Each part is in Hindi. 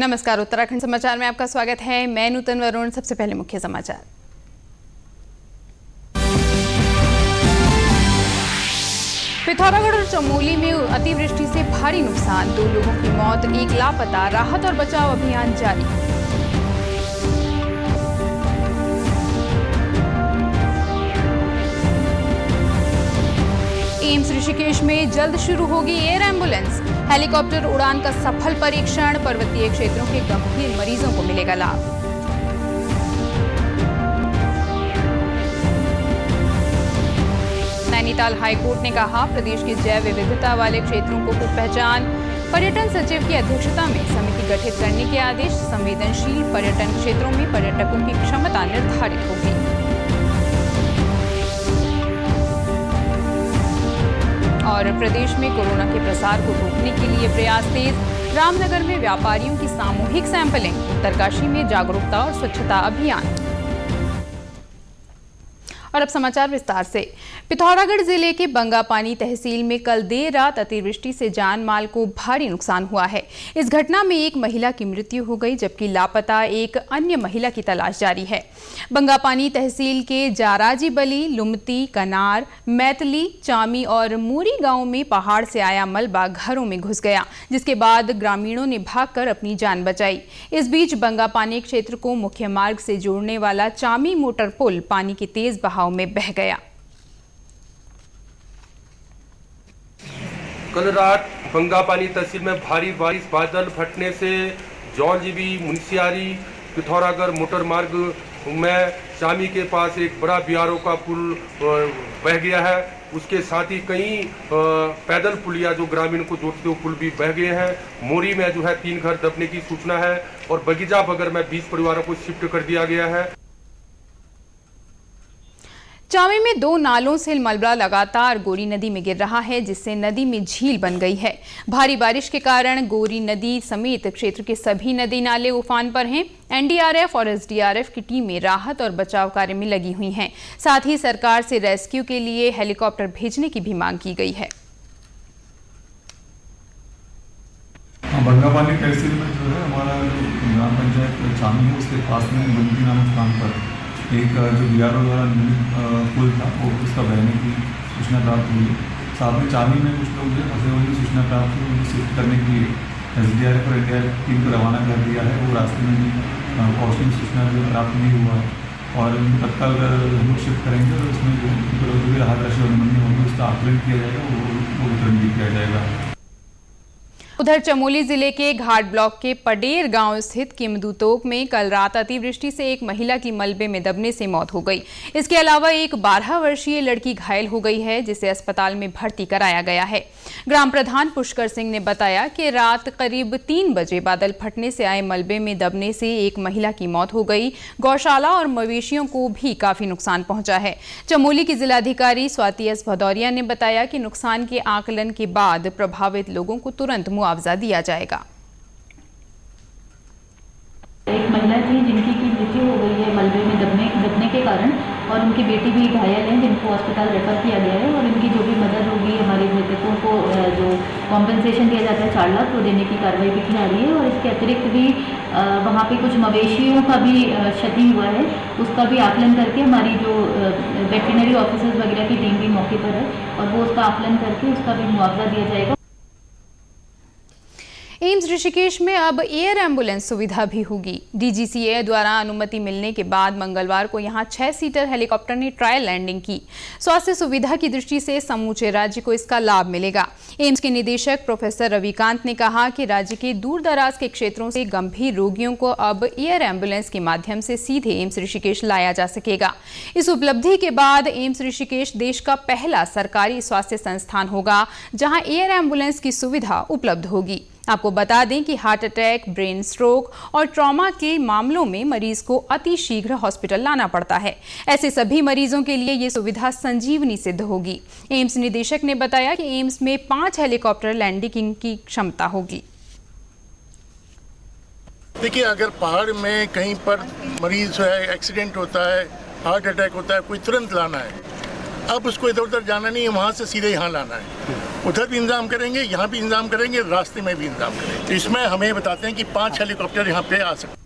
नमस्कार, उत्तराखंड समाचार में आपका स्वागत है। मैं नूतन वरुण। सबसे पहले मुख्य समाचार। पिथौरागढ़ और चमोली में अतिवृष्टि से भारी नुकसान, 2 लोगों की मौत, 1 लापता। राहत और बचाव अभियान जारी। एम्स ऋषिकेश में जल्द शुरू होगी एयर एम्बुलेंस। हेलीकॉप्टर उड़ान का सफल परीक्षण, पर्वतीय क्षेत्रों के गंभीर मरीजों को मिलेगा लाभ। नैनीताल हाईकोर्ट ने कहा, प्रदेश के जैव विविधता वाले क्षेत्रों को पहचान। पर्यटन सचिव की अध्यक्षता में समिति गठित करने के आदेश। संवेदनशील पर्यटन क्षेत्रों में पर्यटकों की क्षमता निर्धारित होगी। और प्रदेश में कोरोना के प्रसार को रोकने के लिए प्रयास तेज। रामनगर में व्यापारियों की सामूहिक सैंपलिंग, उत्तरकाशी में जागरूकता और स्वच्छता अभियान। और अब समाचार विस्तार से। पिथौरागढ़ जिले के बंगापानी तहसील में कल देर रात अतिवृष्टि से जान माल को भारी नुकसान हुआ है। इस घटना में एक महिला की मृत्यु हो गई, जबकि लापता एक अन्य महिला की तलाश जारी है। बंगापानी तहसील के जाराजी बली, लुमती, कनार, मैतली, चामी और मूरी गांव में पहाड़ से आया मलबा घरों में घुस गया, जिसके बाद ग्रामीणों ने भागकर अपनी जान बचाई। इस बीच बंगापानी क्षेत्र को मुख्य मार्ग से जोड़ने वाला चामी मोटर पुल पानी की तेज बहाव में बह गया। कल रात बंगापानी तहसील में भारी बारिश, बादल फटने से जौलजीबी, मुंशियारी, पिथौरागढ़ मोटर मार्ग में चामी के पास एक बड़ा बीआरओ का पुल बह गया है। उसके साथ ही कई पैदल पुलिया जो ग्रामीण को जोड़ते हुए पुल भी बह गए हैं। मोरी में जो है 3 घर दबने की सूचना है और बगीचा बगर में 20 परिवारों को शिफ्ट कर दिया गया है। चामी में 2 नालों से मलबा लगातार गोरी नदी में गिर रहा है, जिससे नदी में झील बन गई है। भारी बारिश के कारण गोरी नदी समेत क्षेत्र के सभी नदी नाले उफान पर हैं। एनडीआरएफ और एसडीआरएफ की टीमें राहत और बचाव कार्य में लगी हुई हैं। साथ ही सरकार से रेस्क्यू के लिए हेलीकॉप्टर भेजने की भी मांग की गई है। बंगापानी तहसील में जो है हमारा ग्राम पंचायत चामी है, उसके पास में मंडी नामक स्थान पर एक जो बीआरओ द्वारा निर्मित पुल था वो उसका बहने की सूचना प्राप्त हुई। साथ में चामी में कुछ लोग जो फंसे हुए की सूचना प्राप्त हुई, उनको शिफ्ट करने के लिए एसडीआरएफ और एनडीआरएफ टीम को रवाना कर दिया है। वो रास्ते में भी पहुँचने की सूचना जो प्राप्त नहीं हुआ है और तत्काल हम लोग शिफ्ट करेंगे और उसमें जो राहत राशि अनुमति होगी उसका आकलन किया जाएगा, वो वितरण भी किया जाएगा। उधर चमोली जिले के घाट ब्लॉक के पडेर गांव स्थित किमदूतोक में कल रात अतिवृष्टि से एक महिला की मलबे में दबने से मौत हो गई। इसके अलावा एक 12 वर्षीय लड़की घायल हो गई है, जिसे अस्पताल में भर्ती कराया गया है। ग्राम प्रधान पुष्कर सिंह ने बताया कि रात करीब 3 बजे बादल फटने से आए मलबे में दबने से एक महिला की मौत हो गई। गौशाला और मवेशियों को भी काफी नुकसान पहुंचा है। चमोली की जिलाधिकारी स्वाति एस भदौरिया ने बताया कि नुकसान के आकलन के बाद प्रभावित लोगों को तुरंत मुआवजा दिया जाएगा। एक महिला थी जिनकी की मृत्यु हो गई है मलबे में दबने के कारण, और उनकी बेटी भी घायल है जिनको अस्पताल रेफर किया गया है। और इनकी जो भी मदद होगी, हमारे मृतकों को जो कॉम्पेंसेशन दिया जाता है 4 लाख, तो देने की कार्रवाई भी की जा रही है। और इसके अतिरिक्त भी वहाँ पे कुछ मवेशियों का भी क्षति हुआ है, उसका भी आकलन करके हमारी जो वेटरनरी ऑफिसर्स वगैरह की टीम भी मौके पर है और वो उसका आकलन करके उसका भी मुआवजा दिया जाएगा। एम्स ऋषिकेश में अब एयर एम्बुलेंस सुविधा भी होगी। डीजीसीए द्वारा अनुमति मिलने के बाद मंगलवार को यहां 6 सीटर हेलीकॉप्टर ने ट्रायल लैंडिंग की। स्वास्थ्य सुविधा की दृष्टि से समूचे राज्य को इसका लाभ मिलेगा। एम्स के निदेशक प्रोफेसर रविकांत ने कहा कि राज्य के दूर दराज के क्षेत्रों से गंभीर रोगियों को अब एयर एम्बुलेंस के माध्यम से सीधे एम्स ऋषिकेश लाया जा सकेगा। इस उपलब्धि के बाद एम्स ऋषिकेश देश का पहला सरकारी स्वास्थ्य संस्थान होगा जहां एयर एम्बुलेंस की सुविधा उपलब्ध होगी। आपको बता दें कि हार्ट अटैक, ब्रेन स्ट्रोक और ट्रॉमा के मामलों में मरीज को अति शीघ्र हॉस्पिटल लाना पड़ता है। ऐसे सभी मरीजों के लिए ये सुविधा संजीवनी सिद्ध होगी। एम्स निदेशक ने बताया कि एम्स में 5 हेलीकॉप्टर लैंडिंग की क्षमता होगी। देखिए, अगर पहाड़ में कहीं पर मरीज जो है एक्सीडेंट होता है, हार्ट अटैक होता है, कोई तुरंत लाना है अब उसको इधर उधर जाना नहीं है, वहाँ से सीधे यहाँ लाना है। उधर भी इंतजाम करेंगे, यहाँ भी इंतजाम करेंगे, रास्ते में भी इंतजाम करेंगे। इसमें हमें बताते हैं कि 5 हेलीकॉप्टर यहाँ पे आ सकते हैं।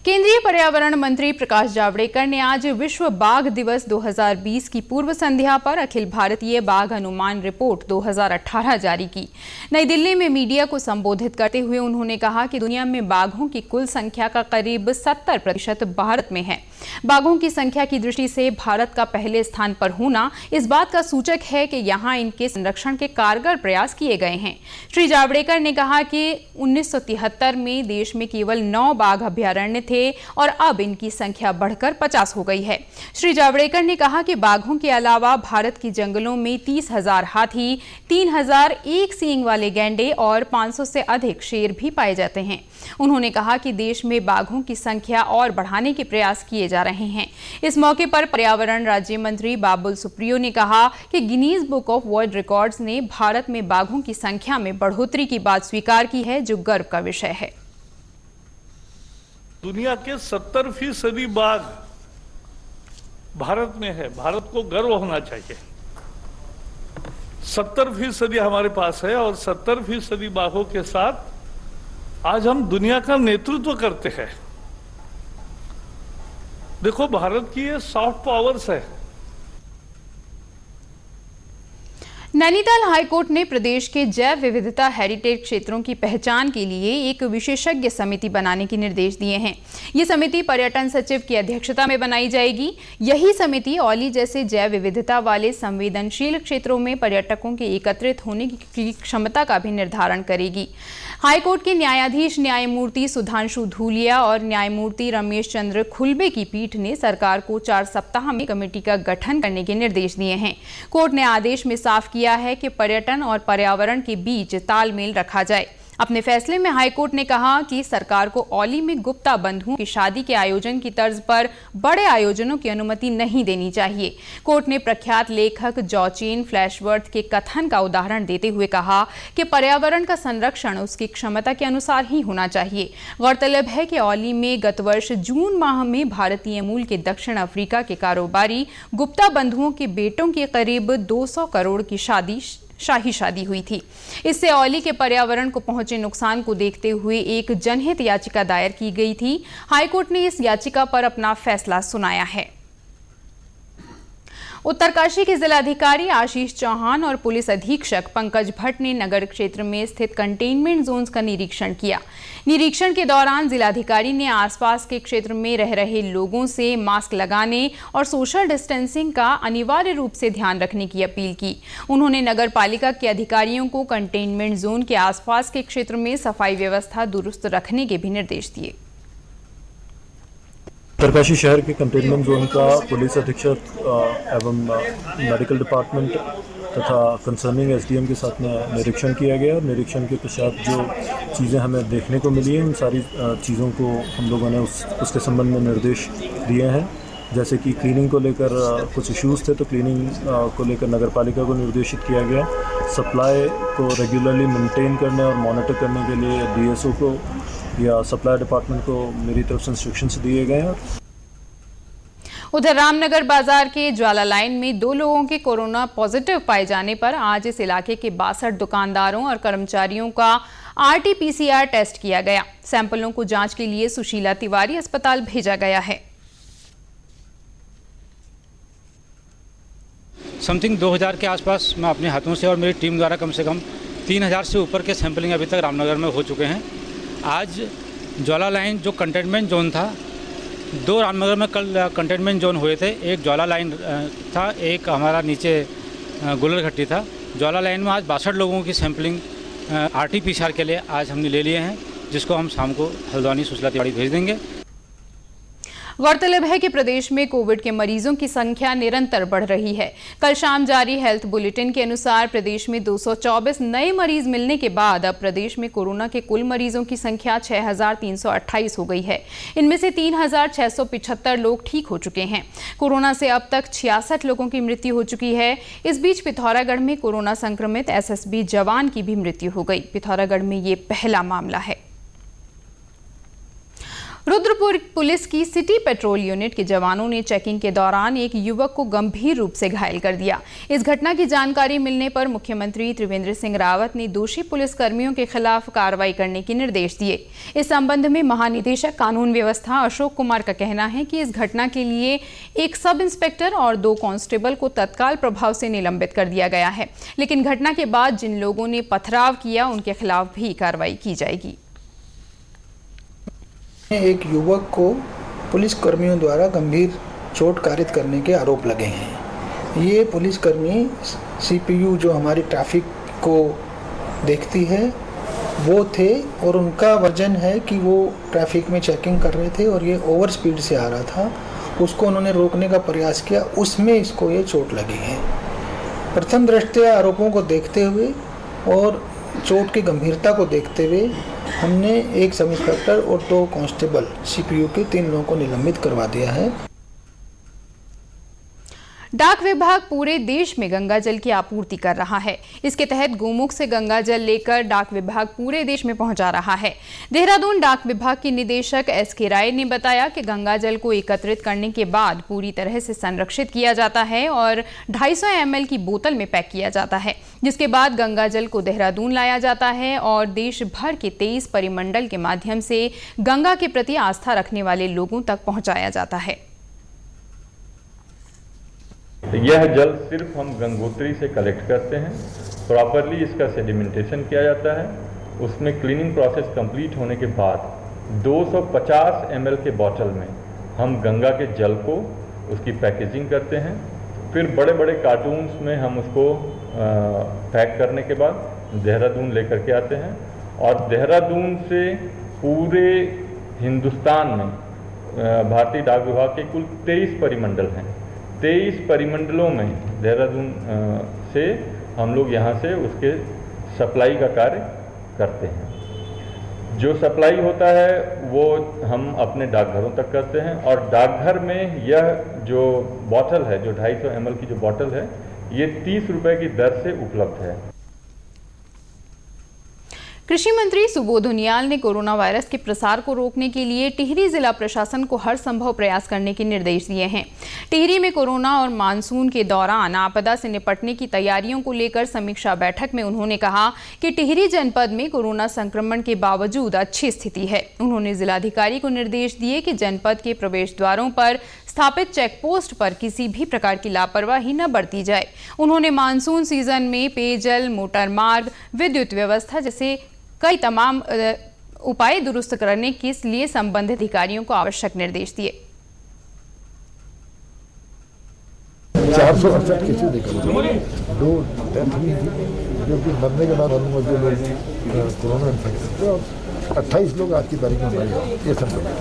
केंद्रीय पर्यावरण मंत्री प्रकाश जावड़ेकर ने आज विश्व बाघ दिवस 2020 की पूर्व संध्या पर अखिल भारतीय बाघ अनुमान रिपोर्ट 2018 जारी की। नई दिल्ली में मीडिया को संबोधित करते हुए उन्होंने कहा कि दुनिया में बाघों की कुल संख्या का करीब 70% भारत में है। बाघों की संख्या की दृष्टि से भारत का पहले स्थान पर होना इस बात का सूचक है कि यहाँ इनके संरक्षण के कारगर प्रयास किए गए हैं। श्री जावड़ेकर ने कहा कि 1973 में देश में केवल 9 बाघ अभयारण्य थे और अब इनकी संख्या बढ़कर 50 हो गई है। श्री जावड़ेकर ने कहा कि बाघों के अलावा भारत के जंगलों में 30,000 हाथी, 3,000 एक सींग वाले गैंडे और 500 से अधिक शेर भी पाए जाते हैं। उन्होंने कहा कि देश में बाघों की संख्या और बढ़ाने के प्रयास किए जा रहे हैं। इस मौके पर पर्यावरण राज्य मंत्री बाबुल सुप्रियो ने कहा कि Guinness book of world records ने भारत में बाघों की संख्या में बढ़ोतरी की बात स्वीकार की है, जो गर्व का विषय है। दुनिया के 70% बाघ भारत में है। भारत को गर्व होना चाहिए। 70% हमारे पास है और 70% बाघों के साथ आज हम दुनिया का नेतृत्व करते हैं। देखो, भारत की ये सॉफ्ट पावर्स है। नैनीताल हाईकोर्ट ने प्रदेश के जैव विविधता हेरिटेज क्षेत्रों की पहचान के लिए एक विशेषज्ञ समिति बनाने के निर्देश दिए हैं। ये समिति पर्यटन सचिव की अध्यक्षता में बनाई जाएगी। यही समिति औली जैसे जैव विविधता वाले संवेदनशील क्षेत्रों में पर्यटकों के एकत्रित होने की क्षमता का भी निर्धारण करेगी। हाईकोर्ट के न्यायाधीश न्यायमूर्ति सुधांशु धूलिया और न्यायमूर्ति रमेश चंद्र खुलबे की पीठ ने सरकार को 4 सप्ताह में कमेटी का गठन करने के निर्देश दिए हैं। कोर्ट ने आदेश में साफ किया है कि पर्यटन और पर्यावरण के बीच तालमेल रखा जाए। अपने फैसले में हाईकोर्ट ने कहा कि सरकार को औली में गुप्ता बंधुओं की शादी के आयोजन की तर्ज पर बड़े आयोजनों की अनुमति नहीं देनी चाहिए। कोर्ट ने प्रख्यात लेखक जॉचेन फ्लैशवर्थ के कथन का उदाहरण देते हुए कहा कि पर्यावरण का संरक्षण उसकी क्षमता के अनुसार ही होना चाहिए। गौरतलब है कि औली में गत वर्ष जून माह में भारतीय मूल के दक्षिण अफ्रीका के कारोबारी गुप्ता बंधुओं के बेटों की करीब 200 करोड़ की शाही शादी हुई थी। इससे औली के पर्यावरण को पहुंचे नुकसान को देखते हुए एक जनहित याचिका दायर की गई थी। हाईकोर्ट ने इस याचिका पर अपना फैसला सुनाया है। उत्तरकाशी के जिलाधिकारी आशीष चौहान और पुलिस अधीक्षक पंकज भट्ट ने नगर क्षेत्र में स्थित कंटेनमेंट जोन्स का निरीक्षण किया। निरीक्षण के दौरान जिलाधिकारी ने आसपास के क्षेत्र में रह रहे लोगों से मास्क लगाने और सोशल डिस्टेंसिंग का अनिवार्य रूप से ध्यान रखने की अपील की। उन्होंने नगर पालिका के अधिकारियों को कंटेनमेंट जोन के आसपास के क्षेत्र में सफाई व्यवस्था दुरुस्त रखने के भी निर्देश दिए। उत्तरकाशी शहर के कंटेनमेंट जोन का पुलिस अधीक्षक एवं मेडिकल डिपार्टमेंट तथा कंसर्निंग एसडीएम के साथ में निरीक्षण किया गया। निरीक्षण के पश्चात जो चीज़ें हमें देखने को मिली हैं, उन सारी चीज़ों को हम लोगों ने उसके संबंध में निर्देश दिए हैं। जैसे कि क्लीनिंग को लेकर कुछ इश्यूज़ थे, तो क्लीनिंग को लेकर नगर पालिका को निर्देशित किया गया। सप्लाई को रेगुलरली मेंटेन करने और मॉनिटर करने के लिए डीएसओ को या सप्लाई डिपार्टमेंट को मेरी तरफ से इंस्ट्रक्शंस दिए गए हैं। उधर रामनगर बाजार के ज्वाला लाइन में 2 लोगों के कोरोना पॉजिटिव पाए जाने पर आज इस इलाके के 62 दुकानदारों और कर्मचारियों का RT-PCR टेस्ट किया गया। सैंपलों को जांच के लिए सुशीला तिवारी अस्पताल भेजा गया है। समथिंग 2000 के आसपास मैं अपने हाथों से और मेरी टीम द्वारा कम से कम 3000 से ऊपर के सैंपलिंग अभी तक रामनगर में हो चुके हैं। आज ज्वाला लाइन जो कंटेनमेंट जोन था, 2 रामनगर में कल कंटेनमेंट जोन हुए थे। एक ज्वाला लाइन था, एक हमारा नीचे गुलरघट्टी था। ज्वाला लाइन में आज 62 लोगों की सैंपलिंग RT-PCR के लिए आज हमने ले लिए हैं, जिसको हम शाम को हल्द्वानी सुशीला तिवारी भेज देंगे। गौरतलब है कि प्रदेश में कोविड के मरीजों की संख्या निरंतर बढ़ रही है। कल शाम जारी हेल्थ बुलेटिन के अनुसार प्रदेश में 224 नए मरीज मिलने के बाद अब प्रदेश में कोरोना के कुल मरीजों की संख्या 6,328 हो गई है। इनमें से 3,675 लोग ठीक हो चुके हैं। कोरोना से अब तक 66 लोगों की मृत्यु हो चुकी है। इस बीच पिथौरागढ़ में कोरोना संक्रमित SSB जवान की भी मृत्यु हो गई। पिथौरागढ़ में ये पहला मामला है। रुद्रपुर पुलिस की सिटी पेट्रोल यूनिट के जवानों ने चेकिंग के दौरान एक युवक को गंभीर रूप से घायल कर दिया। इस घटना की जानकारी मिलने पर मुख्यमंत्री त्रिवेंद्र सिंह रावत ने दोषी पुलिसकर्मियों के खिलाफ कार्रवाई करने के निर्देश दिए। इस संबंध में महानिदेशक कानून व्यवस्था अशोक कुमार का कहना है कि इस घटना के लिए एक सब इंस्पेक्टर और 2 कांस्टेबल को तत्काल प्रभाव से निलंबित कर दिया गया है, लेकिन घटना के बाद जिन लोगों ने पथराव किया उनके खिलाफ भी कार्रवाई की जाएगी। एक युवक को पुलिस कर्मियों द्वारा गंभीर चोट कारित करने के आरोप लगे हैं। ये पुलिसकर्मी सीपीयू जो हमारी ट्रैफिक को देखती है वो थे और उनका वर्जन है कि वो ट्रैफिक में चेकिंग कर रहे थे और ये ओवर स्पीड से आ रहा था। उसको उन्होंने रोकने का प्रयास किया, उसमें इसको ये चोट लगी है। प्रथम दृष्टया आरोपों को देखते हुए और चोट की गंभीरता को देखते हुए हमने एक सब इंस्पेक्टर और 2 कांस्टेबल सीपीयू के 3 लोगों को निलंबित करवा दिया है। डाक विभाग पूरे देश में गंगा जल की आपूर्ति कर रहा है। इसके तहत गोमुख से गंगा जल लेकर डाक विभाग पूरे देश में पहुंचा रहा है। देहरादून डाक विभाग के निदेशक एस.के. राय ने बताया कि गंगा जल को एकत्रित करने के बाद पूरी तरह से संरक्षित किया जाता है और 250 ml की बोतल में पैक किया जाता है, जिसके बाद गंगा जल को देहरादून लाया जाता है और देश भर के 23 परिमंडल के माध्यम से गंगा के प्रति आस्था रखने वाले लोगों तक पहुंचाया जाता है। यह जल सिर्फ हम गंगोत्री से कलेक्ट करते हैं, प्रॉपरली इसका सेडिमेंटेशन किया जाता है, उसमें क्लीनिंग प्रोसेस कंप्लीट होने के बाद 250 ml के बॉटल में हम गंगा के जल को उसकी पैकेजिंग करते हैं, फिर बड़े बड़े कार्टून्स में हम उसको पैक करने के बाद देहरादून लेकर के आते हैं और देहरादून से पूरे हिंदुस्तान में भारतीय डाक विभाग के कुल 23 परिमंडल हैं। 23 परिमंडलों में देहरादून से हम लोग यहाँ से उसके सप्लाई का कार्य करते हैं। जो सप्लाई होता है वो हम अपने डाकघरों तक करते हैं और डाकघर में यह जो बॉटल है, जो 250 ml की जो बॉटल है, ये 30 रुपए की दर से उपलब्ध है। कृषि मंत्री सुबोध उनियाल ने कोरोना वायरस के प्रसार को रोकने के लिए टिहरी जिला प्रशासन को हर संभव प्रयास करने के निर्देश दिए हैं। टिहरी में कोरोना और मानसून के दौरान आपदा से निपटने की तैयारियों को लेकर समीक्षा बैठक में उन्होंने कहा कि टिहरी जनपद में कोरोना संक्रमण के बावजूद अच्छी स्थिति है। उन्होंने जिलाधिकारी को निर्देश दिए कि जनपद के प्रवेश द्वारों पर स्थापित चेक पोस्ट पर किसी भी प्रकार की लापरवाही न बरती जाए। उन्होंने मानसून सीजन में पेयजल, मोटर मार्ग, विद्युत व्यवस्था जैसे कई तमाम उपाय दुरुस्त करने के लिए संबंधित अधिकारियों को आवश्यक निर्देश दिए। 468 केसेस निकल गए, 2 डेथ हुई थी, जो कि मरने के बाद जो लोग कोरोना इन्फेक्शन थे, और 28 लोग आज की तारीख में मर गए। ये संक्रमण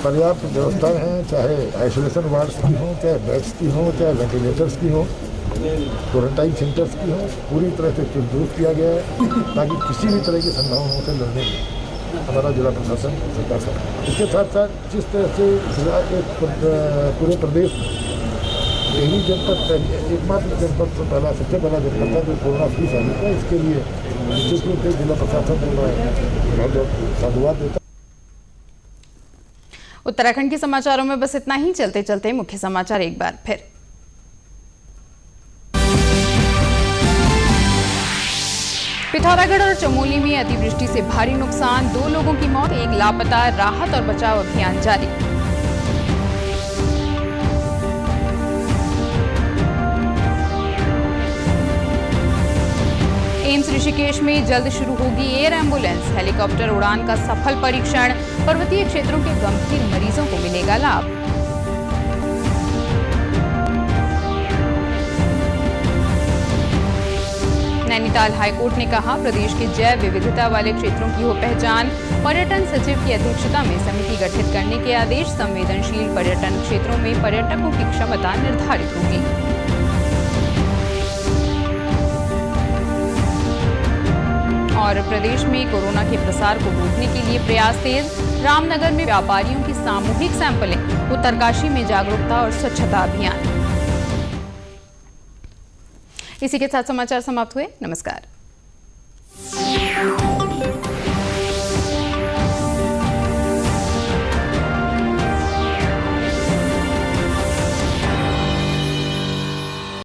पर्याप्त व्यवस्था है, चाहे आइसोलेशन वार्ड्स की हो, चाहे बेड्स की हो, चाहे वेंटिलेटर्स की हो, क्वारंटाइन सेंटर्स की हो, पूरी तरह से दुरुस्त किया गया है ताकि किसी भी तरह की संभावनाओं से लड़ने में हमारा जिला प्रशासन सरकार सकता। इसके साथ साथ जिस तरह से जिला के पूरे प्रदेश में टिहरी जनपद एकमात्र जनपद से पहला सबसे पहला जनपद था जो कोरोना फ्री साबित था, इसके लिए निश्चित रूप से जिला प्रशासन को मैं बहुत साधुवाद देता। उत्तराखंड के समाचारों में बस इतना ही। चलते चलते मुख्य समाचार एक बार फिर। पिथौरागढ़ और चमोली में अतिवृष्टि से भारी नुकसान, 2 लोगों की मौत, 1 लापता, राहत और बचाव अभियान जारी। एम्स ऋषिकेश में जल्द शुरू होगी एयर एम्बुलेंस, हेलीकॉप्टर उड़ान का सफल परीक्षण, पर्वतीय क्षेत्रों के गंभीर मरीजों को मिलेगा लाभ। नैनीताल हाईकोर्ट ने कहा प्रदेश के जैव विविधता वाले क्षेत्रों की हो पहचान, पर्यटन सचिव की अध्यक्षता में समिति गठित करने के आदेश। संवेदनशील पर्यटन क्षेत्रों में पर्यटकों की क्षमता निर्धारित होगी। और प्रदेश में कोरोना के प्रसार को रोकने के लिए प्रयास तेज, रामनगर में व्यापारियों की सामूहिक सैंपलिंग, उत्तरकाशी में जागरूकता और स्वच्छता अभियान। इसी के साथ समाचार समाप्त हुए। नमस्कार।